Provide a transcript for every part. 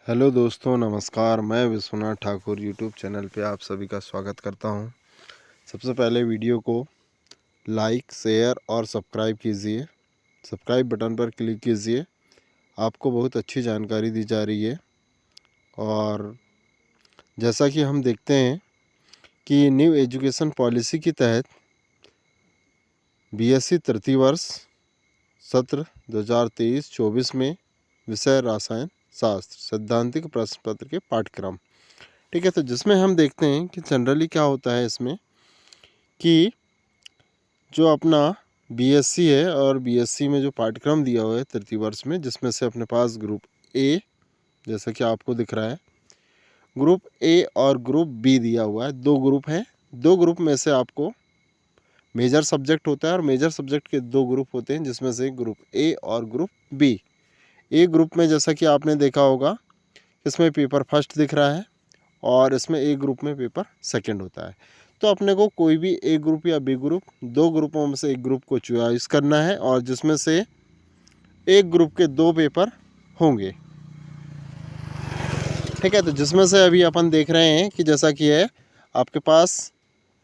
Hello दोस्तों, नमस्कार। मैं विश्वनाथ ठाकुर यूट्यूब चैनल पे आप सभी का स्वागत करता हूं। सबसे पहले वीडियो को लाइक, शेयर और सब्सक्राइब कीजिए। सब्सक्राइब बटन पर क्लिक कीजिए। आपको बहुत अच्छी जानकारी दी जा रही है। और जैसा कि हम देखते हैं कि न्यू एजुकेशन पॉलिसी के तहत बीएससी तृतीय वर्ष सत्र 2023-24 में विषय रसायन शास्त्र सैद्धांतिक प्रश्न पत्र के पाठ्यक्रम, ठीक है। तो जिसमें हम देखते हैं कि जनरली क्या होता है इसमें कि जो अपना बीएससी है और बीएससी में जो पाठ्यक्रम दिया हुआ है तृतीय वर्ष में, जिसमें से अपने पास ग्रुप ए, जैसा कि आपको दिख रहा है, ग्रुप ए और ग्रुप बी दिया हुआ है। दो ग्रुप हैं। दो ग्रुप में से आपको मेजर सब्जेक्ट होता है और मेजर सब्जेक्ट के दो ग्रुप होते हैं, जिसमें से ग्रुप ए और ग्रुप बी। ए ग्रुप में जैसा कि आपने देखा होगा, इसमें पेपर फर्स्ट दिख रहा है और इसमें ए ग्रुप में पेपर सेकंड होता है। तो अपने को कोई भी ए ग्रुप या बी ग्रुप, दो ग्रुपों में से एक ग्रुप को चॉइस करना है और जिसमें से एक ग्रुप के दो पेपर होंगे, ठीक है। तो जिसमें से अभी अपन देख रहे हैं कि जैसा कि है आपके पास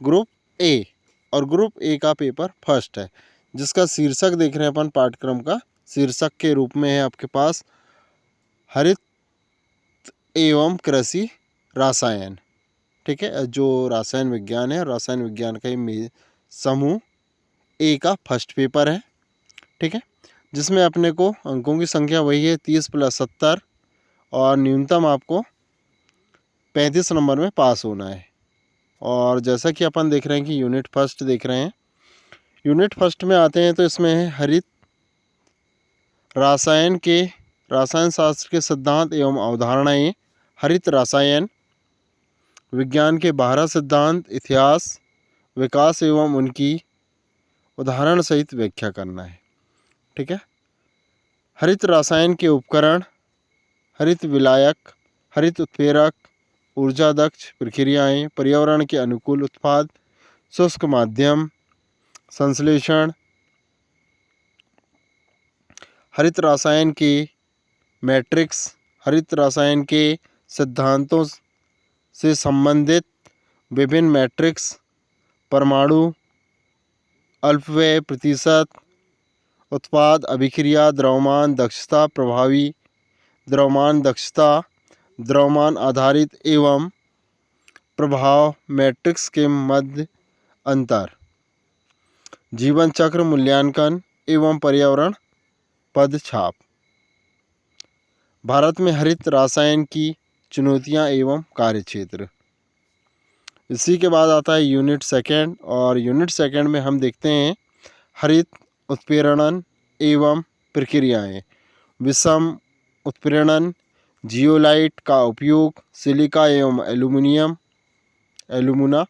ग्रुप ए और ग्रुप ए का पेपर फर्स्ट है, जिसका शीर्षक देख रहे हैं अपन। पाठ्यक्रम का शीर्षक के रूप में है आपके पास हरित एवं कृषि रसायन, ठीक है। जो रसायन विज्ञान है, रसायन विज्ञान का ही समूह ए का फर्स्ट पेपर है, ठीक है। जिसमें अपने को अंकों की संख्या वही है 30 + 70 और न्यूनतम आपको 35 नंबर में पास होना है। और जैसा कि अपन देख रहे हैं कि यूनिट फर्स्ट देख रहे हैं, यूनिट फर्स्ट में आते हैं तो इसमें है हरित रसायन शास्त्र के सिद्धांत एवं अवधारणाएं, हरित रसायन विज्ञान के 12 सिद्धांत, इतिहास, विकास एवं उनकी उदाहरण सहित व्याख्या करना है, ठीक है। हरित रसायन के उपकरण, हरित विलायक, हरित उत्प्रेरक, ऊर्जा दक्ष प्रक्रियाएं, पर्यावरण के अनुकूल उत्पाद, शुष्क माध्यम, संश्लेषण, हरित रसायन के मैट्रिक्स, हरित रसायन के सिद्धांतों से संबंधित विभिन्न मैट्रिक्स, परमाणु, अपव्यय प्रतिशत, उत्पाद अभिक्रिया, द्रव्यमान दक्षता, प्रभावी द्रव्यमान दक्षता, द्रव्यमान आधारित एवं प्रभाव मैट्रिक्स के मध्य अंतर, जीवन चक्र मूल्यांकन एवं पर्यावरण पदछाप, भारत में हरित रसायन की चुनौतियां एवं कार्यक्षेत्र। इसी के बाद आता है यूनिट सेकंड, और यूनिट सेकंड में हम देखते हैं हरित उत्प्रेरण एवं प्रक्रियाएं, विषम उत्प्रेरण, जियोलाइट का उपयोग, सिलिका एवं एल्यूमिना,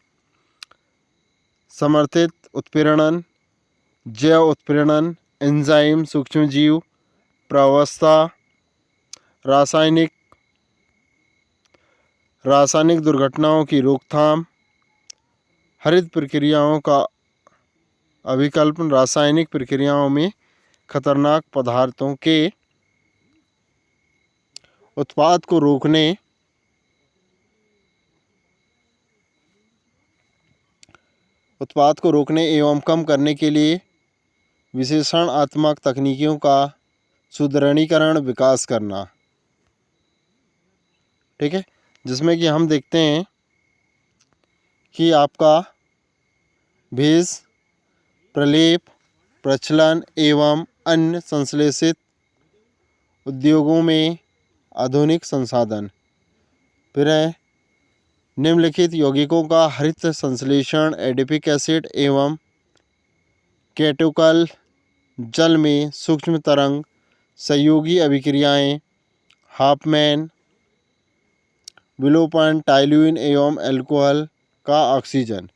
समर्थित उत्प्रेरण, जैव उत्प्रेरण, एंजाइम, सूक्ष्मजीव, प्रावस्था, रासायनिक दुर्घटनाओं की रोकथाम, हरित प्रक्रियाओं का अभिकल्पन, रासायनिक प्रक्रियाओं में खतरनाक पदार्थों के उत्पाद को रोकने एवं कम करने के लिए विश्लेषणात्मक तकनीकों का सुदृढ़ीकरण विकास करना, ठीक है। जिसमें कि हम देखते हैं कि आपका भेज, प्रलेप, प्रचलन एवं अन्य संश्लेषित उद्योगों में आधुनिक संसाधन, फिर है निम्नलिखित यौगिकों का हरित संश्लेषण, एडिपिक एसिड एवं केटोकल, जल में सूक्ष्म तरंग सहयोगी अभिक्रियाएं, हाफमैन विलोपन, टाइल्यून एवं अल्कोहल का ऑक्सीजन।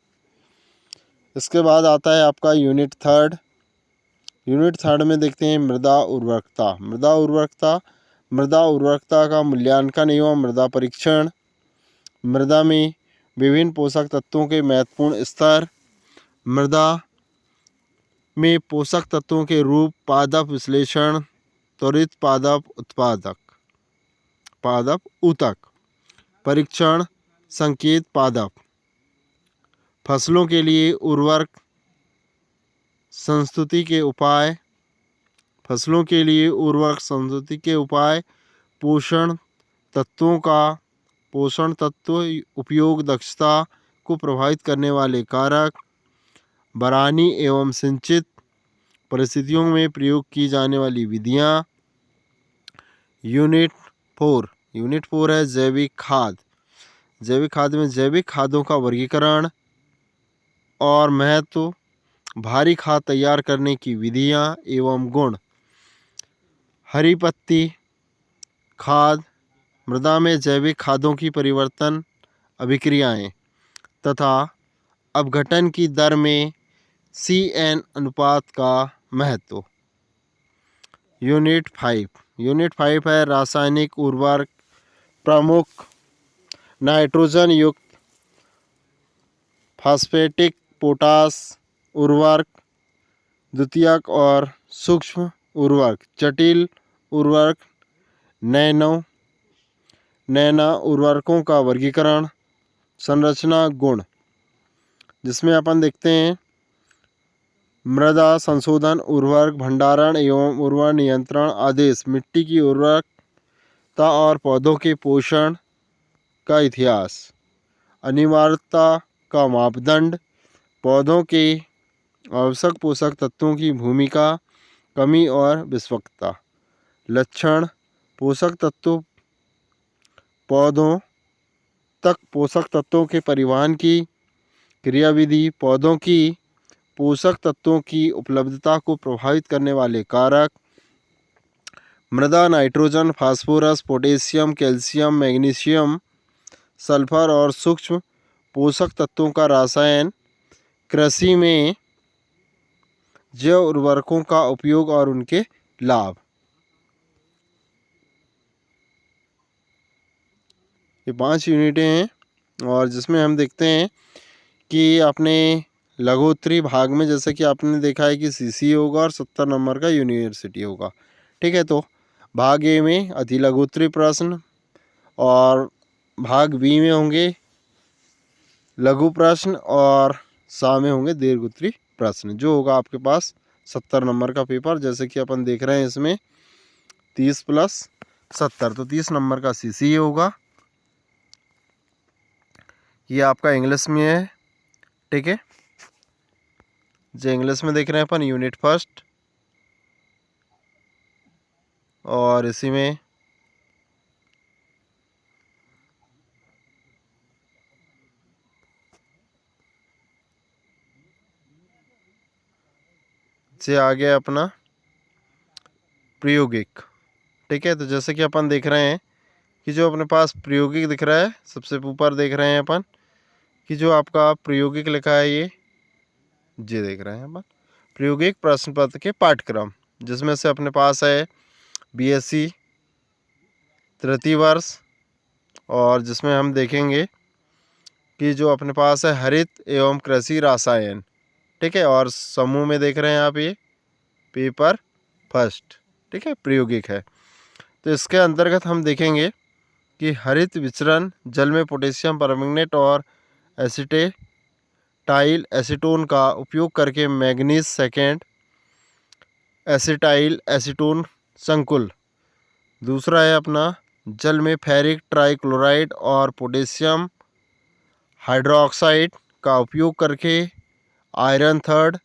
इसके बाद आता है आपका यूनिट थर्ड। यूनिट थर्ड में देखते हैं मृदा उर्वरकता, मृदा उर्वरकता का मूल्यांकन एवं मृदा परीक्षण, मृदा में विभिन्न पोषक तत्वों के महत्वपूर्ण स्तर, मृदा में पोषक तत्वों के रूप, पादप विश्लेषण, त्वरित पादप उत्पादक, पादप ऊतक। परीक्षण संकेत पादप। फसलों के लिए उर्वरक संस्तुति के उपाय। फसलों के लिए उर्वरक संस्तुति के उपाय। पोषण तत्व उपयोग दक्षता को प्रभावित करने वाले कारक। बरानी एवं सिंचित परिस्थितियों में प्रयोग की जाने वाली विधियाँ। यूनिट 4 है जैविक खाद। जैविक खाद में जैविक खादों का वर्गीकरण और महत्व। भारी खाद तैयार करने की विधियाँ एवं गुण। हरी पत्ती खाद, मृदा में जैविक खादों की परिवर्तन अभिक्रियाएं तथा अपघटन की दर में CN अनुपात का महत्व। यूनिट 5 है रासायनिक उर्वरक। प्रमुख नाइट्रोजन युक्त फास्फेटिक पोटास उर्वरक। द्वितीयक और सूक्ष्म उर्वरक। जटिल उर्वरक। नैनो उर्वरकों का वर्गीकरण। संरचना गुण, जिसमें अपन देखते हैं मृदा संशोधन उर्वरक भंडारण एवं उर्वरक नियंत्रण आदेश। मिट्टी की उर्वरकता और पौधों के पोषण का इतिहास। अनिवार्यता का मापदंड। पौधों के आवश्यक पोषक तत्वों की भूमिका, कमी और विषवक्ता। लक्षण। पोषक तत्व पौधों तक पोषक तत्वों के परिवहन की क्रियाविधि। पौधों की पोषक तत्वों की उपलब्धता को प्रभावित करने वाले कारक। मृदा nitrogen, phosphorus, potassium, calcium, magnesium, sulphur और सूक्ष्म पोषक तत्वों का रसायन। कृषि में जैव उर्वरकों का उपयोग और उनके लाभ। ये 5 यूनिटें हैं और जिसमें हम देखते हैं कि आपने लघुत्तरी भाग में जैसे कि आपने देखा है कि CC होगा और 70 नंबर का यूनिवर्सिटी होगा। ठीक है, तो भाग ए में अति लघुत्तरी प्रश्न और भाग बी में होंगे लघु प्रश्न और सा में होंगे दीर्घोत्तरी प्रश्न। जो होगा आपके पास 70 नंबर का पेपर, जैसे कि अपन देख रहे हैं इसमें 30 + 70 तो 30 नंबर का CC होगा। ये आपका इंग्लिश में है। ठीक है, जो इंग्लिश में देख रहे हैं अपन यूनिट 1 और इसी में से आ गया अपना प्रायोगिक। ठीक है, तो जैसे कि अपन देख रहे हैं कि जो अपने पास प्रायोगिक दिख रहा है, सबसे ऊपर देख रहे हैं अपन कि जो आपका प्रायोगिक लिखा है ये देख रहे हैं अपन प्रायोगिक प्रश्न पत्र के पाठ्यक्रम, जिसमें से अपने पास है BSc तृतीय वर्ष और जिसमें हम देखेंगे कि जो अपने पास है हरित एवं कृषि रसायन। ठीक है, और समूह में देख रहे हैं आप ये पेपर 1। ठीक है, प्रायोगिक है। तो इसके अंतर्गत हम देखेंगे कि हरित विचरण जल में पोटेशियम परमैंगनेट और एसिटेटाइल एसीटोन का उपयोग करके मैंगनीज सेकेंड एसिटाइल एसीटोन संकुल। दूसरा है अपना जल में फेरिक ट्राइक्लोराइड और पोटेशियम हाइड्रोक्साइड का उपयोग करके आयरन थर्ड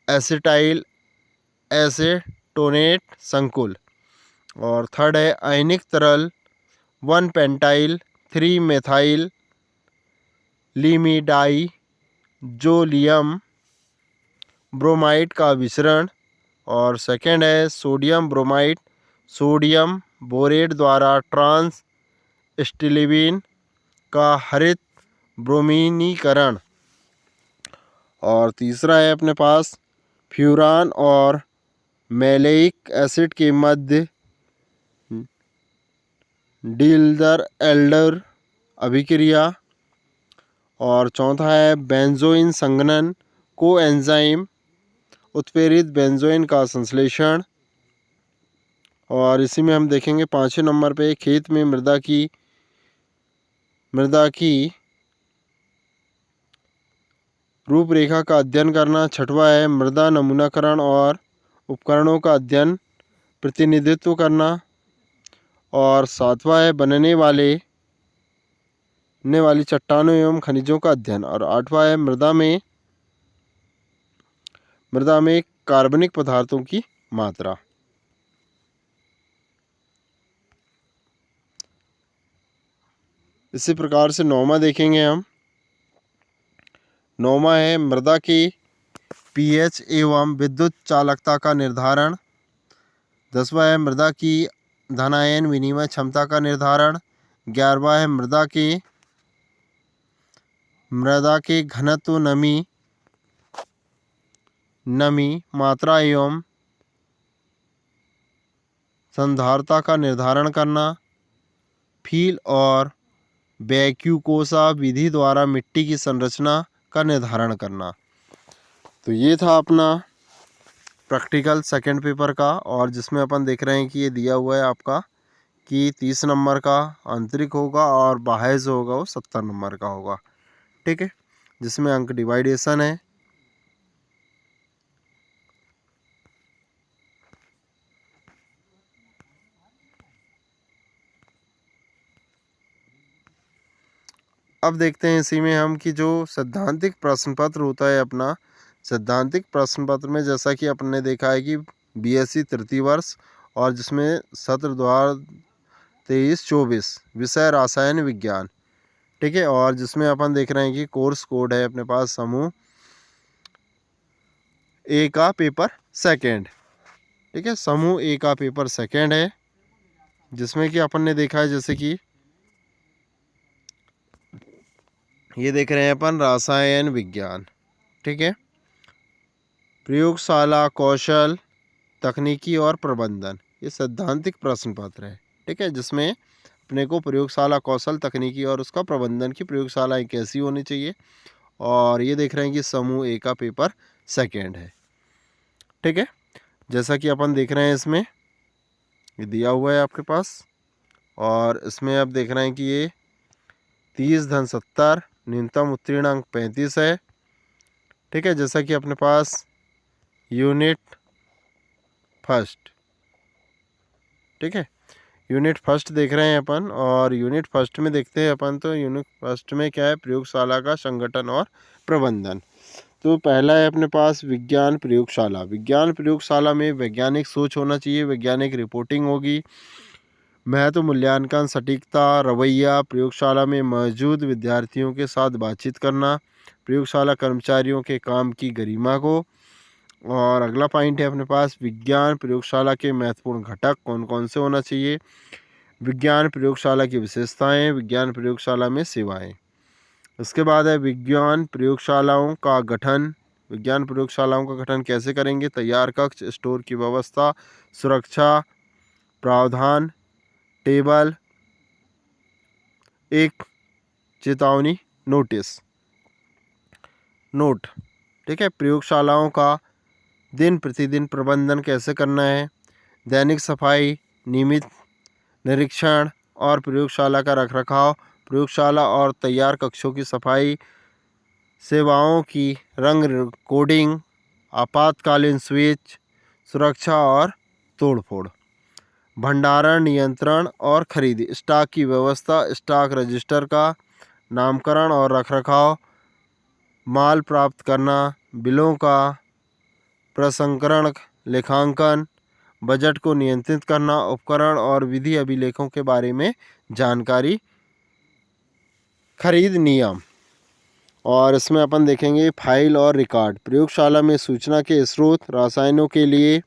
एसिटाइल एसीटोनेट संकुल। और थर्ड है आयनिक तरल 1 पेंटाइल 3 मेथाइल लीमिडाइजोलियम ब्रोमाइड का विसरण। और सेकेंड है सोडियम ब्रोमाइड सोडियम बोरेट द्वारा ट्रांस स्टिलिवीन का हरित ब्रोमीनीकरण। और तीसरा है अपने पास फ्यूरान और मैलेइक एसिड के मध्य डिल्जर एल्डर अभिक्रिया। और चौथा है बेंजोइन संघनन कोएंजाइम उत्प्रेरित बेंजोइन का संश्लेषण। और इसी में हम देखेंगे 5वें नंबर पे खेत में मृदा की रूपरेखा का अध्ययन करना। 6वां है मृदा नमूनाकरण और उपकरणों का अध्ययन प्रतिनिधित्व करना। और 7वां है बनने वाली चट्टानों एवं खनिजों का अध्ययन। और 8वां है मृदा में कार्बनिक पदार्थों की मात्रा। इसी प्रकार से 9वां देखेंगे हम। 9वां है मृदा की पीएच एवं विद्युत चालकता का निर्धारण। 10वां है मृदा की धनायन विनिमय क्षमता का निर्धारण। 11वां है मृदा के घनत्व, नमी मात्रा एवं संधारता का निर्धारण करना। फील और वैक्यूकोसा विधि द्वारा मिट्टी की संरचना का निर्धारण करना। तो ये था अपना प्रैक्टिकल सेकंड पेपर का, और जिसमें अपन देख रहे हैं कि ये दिया हुआ है आपका कि 30 नंबर का आंतरिक होगा और बाह्य जो होगा वो 70 नंबर का होगा। ठीक है, जिसमें अंक डिवाइडेशन है। अब देखते हैं इसी में हम कि जो सैद्धांतिक प्रश्न पत्र होता है अपना, सैद्धांतिक प्रश्न पत्र में जैसा कि अपन ने देखा है कि बीएससी तृतीय वर्ष, और जिसमें सत्र 2023-24 विषय रसायन विज्ञान। ठीक है, और जिसमें अपन देख रहे हैं कि कोर्स कोड है अपने पास समूह ए का पेपर सेकंड। ठीक है, समूह ए का पेपर सेकंड है, जिसमें कि अपन ने देखा है जैसे कि ये देख रहे हैं अपन रसायन विज्ञान। ठीक है, प्रयोगशाला कौशल, तकनीकी और प्रबंधन, ये सैद्धांतिक प्रश्न पत्र है। ठीक है, जिसमें अपने को प्रयोगशाला कौशल, तकनीकी और उसका प्रबंधन की प्रयोगशालाएं कैसी होनी चाहिए। और ये देख रहे हैं कि समूह ए का पेपर सेकंड है। ठीक है, जैसा कि अपन देख रहे हैं इसमें ये दिया हुआ है आपके पास, और इसमें आप देख रहे हैं कि ये 30-70 न्यूनतम उत्तीर्ण अंक 35 है। ठीक है, जैसा कि अपने पास यूनिट फर्स्ट, ठीक है, यूनिट फर्स्ट देख रहे हैं अपन, और यूनिट फर्स्ट में देखते हैं अपन। तो यूनिट फर्स्ट में क्या है, प्रयोगशाला का संगठन और प्रबंधन। तो पहला है अपने पास विज्ञान प्रयोगशाला। विज्ञान प्रयोगशाला में वैज्ञानिक सोच होना चाहिए, वैज्ञानिक रिपोर्टिंग होगी, महत्व मूल्यांकन, सटीकता, रवैया, प्रयोगशाला में मौजूद विद्यार्थियों के साथ बातचीत करना, प्रयोगशाला कर्मचारियों के काम की गरिमा को। और अगला पॉइंट है अपने पास विज्ञान प्रयोगशाला के महत्वपूर्ण घटक कौन कौन से होना चाहिए, विज्ञान प्रयोगशाला की विशेषताएं, विज्ञान प्रयोगशाला में सेवाएं। इसके बाद है विज्ञान प्रयोगशालाओं का गठन। विज्ञान प्रयोगशालाओं का गठन कैसे करेंगे, तैयार कक्ष, स्टोर की व्यवस्था, सुरक्षा प्रावधान, टेबल, एक चेतावनी नोट। ठीक है, प्रयोगशालाओं का दिन प्रतिदिन प्रबंधन कैसे करना है, दैनिक सफाई, नियमित निरीक्षण और प्रयोगशाला का रखरखाव, प्रयोगशाला और तैयार कक्षों की सफाई, सेवाओं की रंग कोडिंग, आपातकालीन स्विच, सुरक्षा और तोड़फोड़, भंडारण नियंत्रण और खरीद, स्टॉक की व्यवस्था, स्टॉक रजिस्टर का नामकरण और रखरखाव, माल प्राप्त करना, बिलों का प्रसंस्करण, लेखांकन, बजट को नियंत्रित करना, उपकरण और विधि अभिलेखों के बारे में जानकारी, खरीद नियम। और इसमें अपन देखेंगे फाइल और रिकॉर्ड। प्रयोगशाला में सूचना के स्रोत, रसायनों के लिए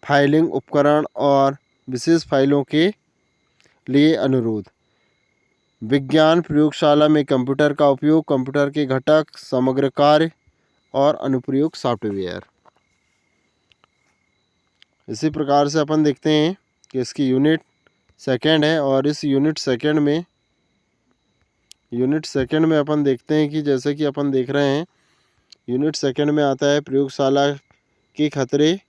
फाइलिंग उपकरण और विशेष फाइलों के लिए अनुरोध। विज्ञान प्रयोगशाला में कंप्यूटर का उपयोग, कंप्यूटर के घटक, समग्र कार्य और अनुप्रयोग सॉफ्टवेयर। इसी प्रकार से अपन देखते हैं कि इसकी यूनिट सेकंड है, और इस यूनिट सेकंड में अपन देखते हैं कि जैसे कि अपन देख रहे हैं यूनिट सेकंड में आता है प्रयोगशाला के खतरे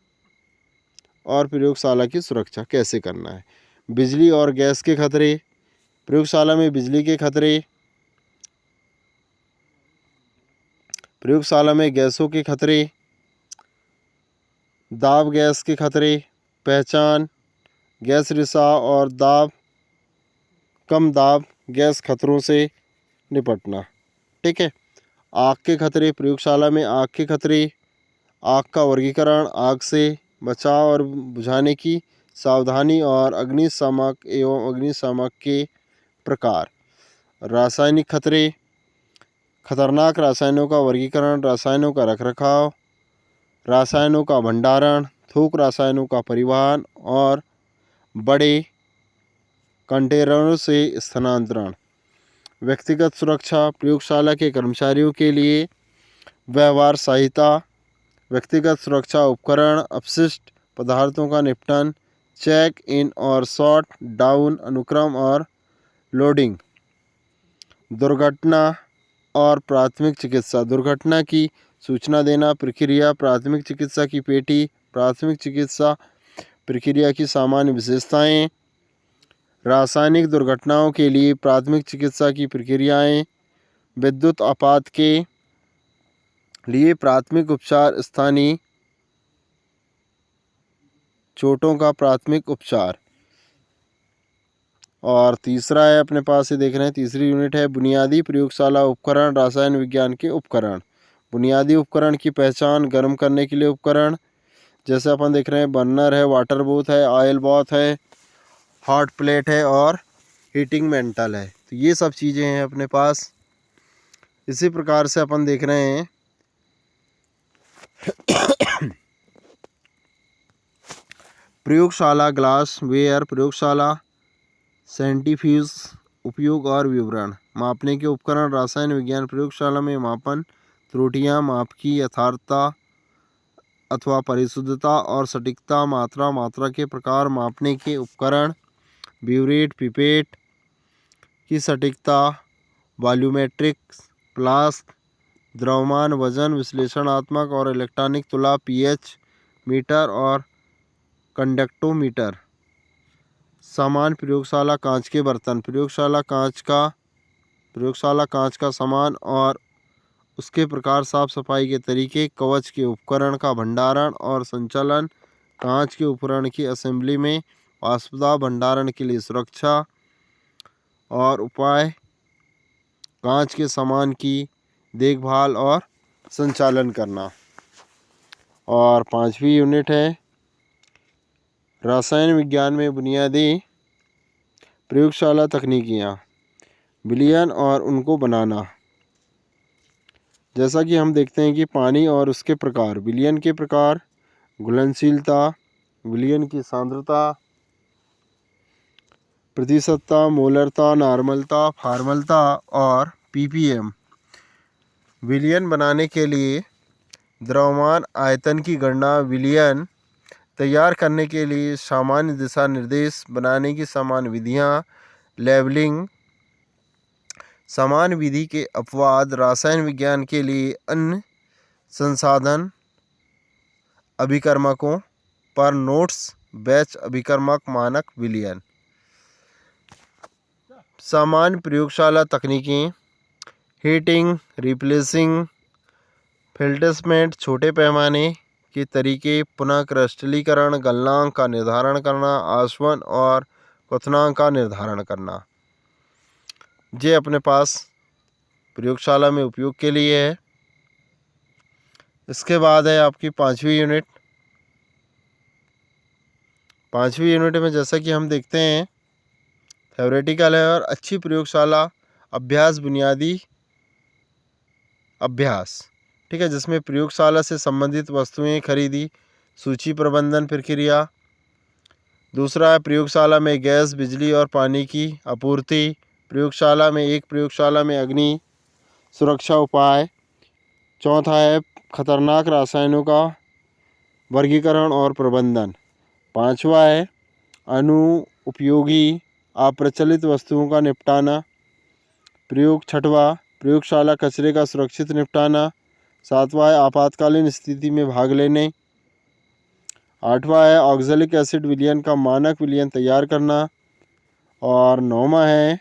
और प्रयोगशाला की सुरक्षा कैसे करना है। बिजली और गैस के खतरे, प्रयोगशाला में बिजली के खतरे, प्रयोगशाला में गैसों के खतरे, दाब गैस के खतरे, पहचान, गैस रिसाव और कम दाब गैस खतरों से निपटना। ठीक है। आग के खतरे, प्रयोगशाला में आग के खतरे, आग का वर्गीकरण, आग से बचाव और बुझाने की सावधानी और अग्निशामक एवं अग्निशामक के प्रकार। रासायनिक खतरे, खतरनाक रसायनों का वर्गीकरण, रसायनों का रखरखाव, रसायनों का भंडारण, थोक रसायनों का परिवहन और बड़े कंटेनरों से स्थानांतरण। व्यक्तिगत सुरक्षा, प्रयोगशाला के कर्मचारियों के लिए व्यवहार संहिता, व्यक्तिगत सुरक्षा उपकरण, अपशिष्ट पदार्थों का निपटन, चेक इन और शॉट डाउन अनुक्रम और लोडिंग। दुर्घटना और प्राथमिक चिकित्सा, दुर्घटना की सूचना देना, प्रक्रिया, प्राथमिक चिकित्सा की पेटी, प्राथमिक चिकित्सा प्रक्रिया की सामान्य विशेषताएं, रासायनिक दुर्घटनाओं के लिए प्राथमिक चिकित्सा की प्रक्रियाएं, विद्युत आपात के लिए प्राथमिक उपचार, स्थानीय चोटों का प्राथमिक उपचार। और तीसरा है अपने पास, ये देख रहे हैं, तीसरी यूनिट है बुनियादी प्रयोगशाला उपकरण, रसायन विज्ञान के उपकरण। बुनियादी उपकरण की पहचान, गर्म करने के लिए उपकरण, जैसे अपन देख रहे हैं बर्नर है, वाटर बूथ है, ऑयल बाथ है, हॉट प्लेट है और हीटिंग मेंटल है। तो ये सब चीज़ें हैं अपने पास। इसी प्रकार से अपन देख रहे हैं प्रयोगशाला ग्लास वेयर, प्रयोगशाला सेंट्रीफ्यूज उपयोग और विवरण। मापने के उपकरण, रसायन विज्ञान प्रयोगशाला में मापन त्रुटियां, माप की यथार्थता अथवा परिशुद्धता और सटीकता, मात्रा के प्रकार, मापने के उपकरण, ब्यूरेट, पिपेट की सटीकता, वॉल्यूमेट्रिक फ्लास्क, द्रव्यमान, वजन, विश्लेषणात्मक और इलेक्ट्रॉनिक तुला, पीएच मीटर और कंडक्टोमीटर। सामान प्रयोगशाला कांच के बर्तन, प्रयोगशाला कांच का सामान और उसके प्रकार, साफ सफाई के तरीके, कवच के उपकरण का भंडारण और संचालन, कांच के उपकरण की असेंबली में वाष्पदाब भंडारण के लिए सुरक्षा और उपाय, कांच के सामान की देखभाल और संचालन करना। और पांचवी यूनिट है रसायन विज्ञान में बुनियादी प्रयोगशाला तकनीकियाँ, विलयन और उनको बनाना। जैसा कि हम देखते हैं कि पानी और उसके प्रकार, विलयन के प्रकार, घुलनशीलता, विलयन की सांद्रता, प्रतिशतता, मोलरता, नॉर्मलता, फार्मलता और पीपीएम। विलयन बनाने के लिए द्रव्यमान आयतन की गणना, विलयन तैयार करने के लिए सामान्य दिशा निर्देश, बनाने की सामान्य विधियाँ, लेबलिंग, समान विधि के अपवाद, रसायन विज्ञान के लिए अन्य संसाधन अभिकर्मकों पर नोट्स, बैच अभिकर्मक, मानक विलयन। सामान्य प्रयोगशाला तकनीकें, हीटिंग, रिप्लेसिंग, फिल्टरमेंट, छोटे पैमाने के तरीके, पुनः क्रिस्टलीकरण, गलनांक का निर्धारण करना, आसवन और क्वथनांक का निर्धारण करना। ये अपने पास प्रयोगशाला में उपयोग के लिए है। इसके बाद है आपकी पांचवी यूनिट। पांचवी यूनिट में जैसा कि हम देखते हैं थ्योरेटिकल है और अच्छी प्रयोगशाला अभ्यास, बुनियादी अभ्यास। ठीक है, जिसमें प्रयोगशाला से संबंधित वस्तुएं खरीदी, सूची प्रबंधन प्रक्रिया। दूसरा है प्रयोगशाला में गैस, बिजली और पानी की आपूर्ति, प्रयोगशाला में अग्नि सुरक्षा उपाय। चौथा है खतरनाक रसायनों का वर्गीकरण और प्रबंधन। पांचवा है अनुपयोगी अप्रचलित वस्तुओं का निपटाना। छठवा प्रयोगशाला कचरे का सुरक्षित निपटाना। सातवां है आपातकालीन स्थिति में भाग लेने। 8वां है ऑक्जेलिक एसिड विलयन का मानक विलयन तैयार करना। और 9वां है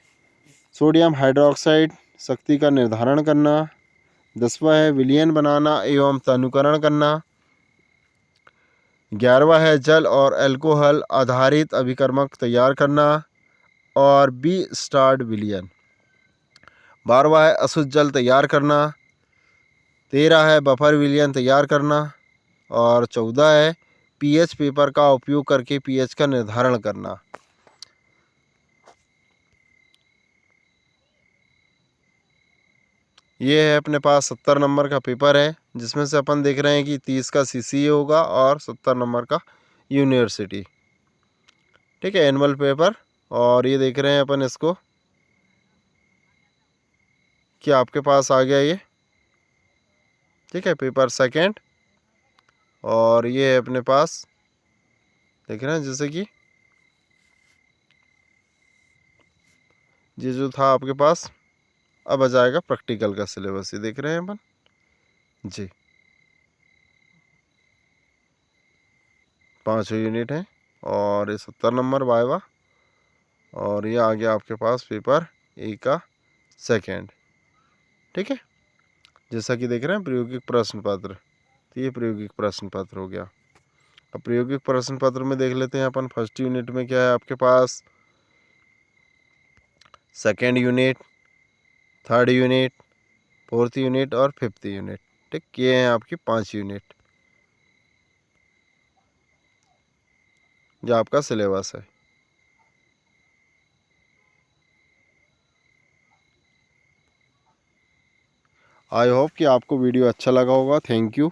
सोडियम हाइड्रोक्साइड शक्ति का निर्धारण करना। 10वां है विलयन बनाना एवं तनुकरण करना। 11वां है जल और अल्कोहल आधारित अभिकर्मक तैयार करना और बी स्टार्ड विलयन। 12वां है अशुद्ध जल तैयार करना। 13 है बफर विलयन तैयार करना। और 14 है पीएच पेपर का उपयोग करके पीएच का निर्धारण करना। ये है अपने पास 70 नंबर का पेपर है, जिसमें से अपन देख रहे हैं कि 30 का सीसीए होगा और 70 नंबर का यूनिवर्सिटी। ठीक है, एनुअल पेपर। और ये देख रहे हैं अपन इसको कि आपके पास आ गया ये। ठीक है, पेपर सेकंड। और ये है अपने पास देख रहे हैं जैसे कि ये जो था आपके पास, अब आ जाएगा प्रैक्टिकल का सिलेबस। ये देख रहे हैं अपन जी, 5 यूनिट है और ये 70 नंबर वाइवा। और ये आ गया आपके पास पेपर ए का सेकंड। ठीक है, जैसा कि देख रहे हैं प्रायोगिक प्रश्न पत्र, तो ये प्रायोगिक प्रश्न पत्र हो गया। अब प्रायोगिक प्रश्न पत्र में देख लेते हैं अपन फर्स्ट यूनिट में क्या है आपके पास, second unit, third unit, fourth unit और फिफ्थ यूनिट। ठीक, ये हैं आपकी 5 यूनिट जो आपका सिलेबस है। आई होप कि आपको वीडियो अच्छा लगा होगा। Thank you.